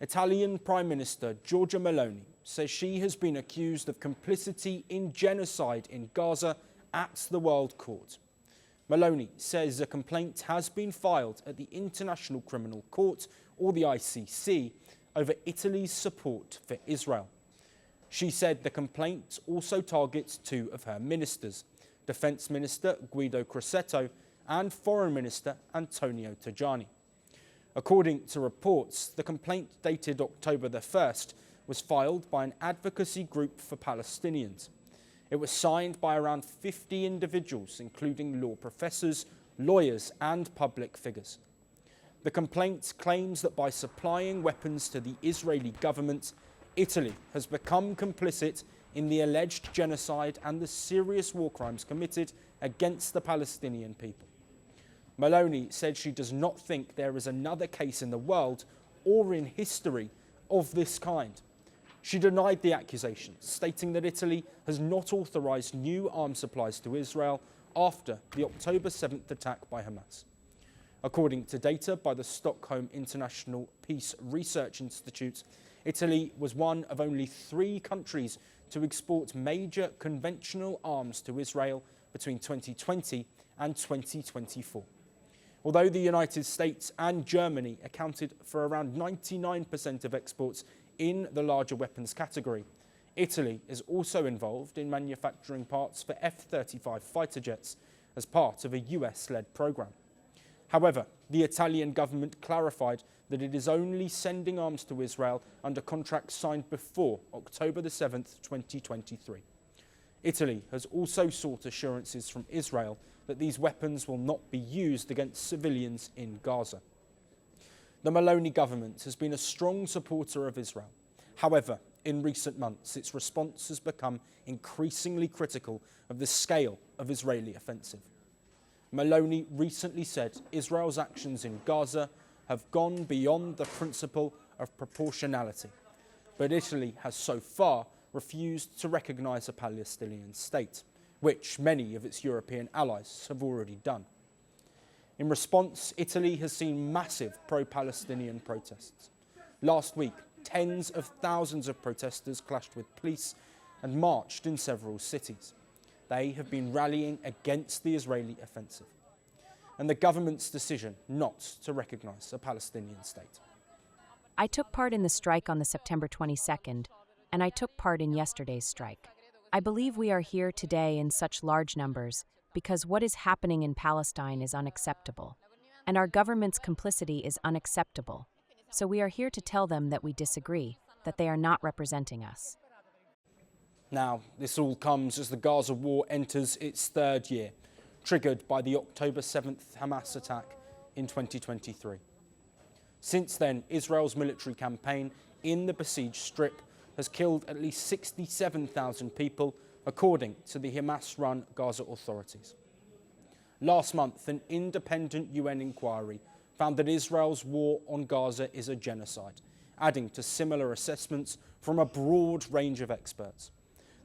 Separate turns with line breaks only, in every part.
Italian Prime Minister Giorgia Meloni says she has been accused of complicity in genocide in Gaza at the World Court. Meloni says a complaint has been filed at the International Criminal Court, or the ICC, over Italy's support for Israel. She said the complaint also targets two of her ministers, Defence Minister Guido Crosetto and Foreign Minister Antonio Tajani. According to reports, the complaint dated October the 1st was filed by an advocacy group for Palestinians. It was signed by around 50 individuals, including law professors, lawyers and public figures. The complaint claims that by supplying weapons to the Israeli government, Italy has become complicit in the alleged genocide and the serious war crimes committed against the Palestinian people. Meloni said she does not think there is another case in the world or in history of this kind. She denied the accusations, stating that Italy has not authorised new arms supplies to Israel after the October 7th attack by Hamas. According to data by the Stockholm International Peace Research Institute, Italy was one of only 3 countries to export major conventional arms to Israel between 2020 and 2024. Although the United States and Germany accounted for around 99% of exports in the larger weapons category, Italy is also involved in manufacturing parts for F-35 fighter jets as part of a US-led programme. However, the Italian government clarified that it is only sending arms to Israel under contracts signed before October the 7th, 2023. Italy has also sought assurances from Israel that these weapons will not be used against civilians in Gaza. The Meloni government has been a strong supporter of Israel. However, in recent months, its response has become increasingly critical of the scale of Israeli offensive. Meloni recently said Israel's actions in Gaza have gone beyond the principle of proportionality, but Italy has so far refused to recognise a Palestinian state, which many of its European allies have already done. In response, Italy has seen massive pro-Palestinian protests. Last week, tens of thousands of protesters clashed with police and marched in several cities. They have been rallying against the Israeli offensive and the government's decision not to recognise a Palestinian state.
I took part in the strike on the September 22nd, and I took part in yesterday's strike. I believe we are here today in such large numbers because what is happening in Palestine is unacceptable, and our government's complicity is unacceptable. So we are here to tell them that we disagree, that they are not representing us.
Now, this all comes as the Gaza war enters its 3rd year, triggered by the October 7th Hamas attack in 2023. Since then, Israel's military campaign in the besieged Strip has killed at least 67,000 people, according to the Hamas-run Gaza authorities. Last month, an independent UN inquiry found that Israel's war on Gaza is a genocide, adding to similar assessments from a broad range of experts.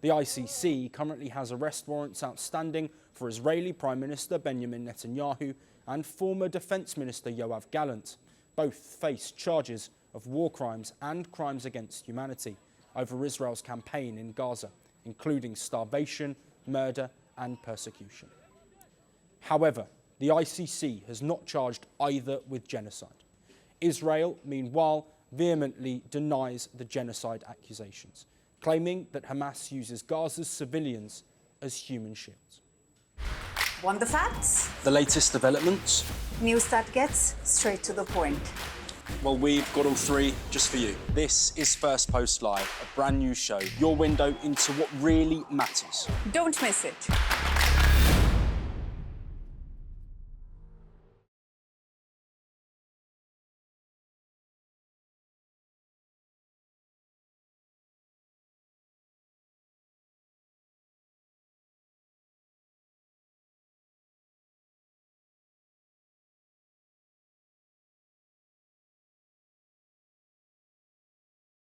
The ICC currently has arrest warrants outstanding for Israeli Prime Minister Benjamin Netanyahu and former Defence Minister Yoav Gallant. Both face charges of war crimes and crimes against humanity over Israel's campaign in Gaza, including starvation, murder and persecution. However, the ICC has not charged either with genocide. Israel, meanwhile, vehemently denies the genocide accusations, claiming that Hamas uses Gaza's civilians as human shields.
Want the facts?
The latest developments?
News that gets straight to the point.
Well, we've got all 3 just for you. This is Firstpost Live, a brand new show, your window into what really matters.
Don't miss it.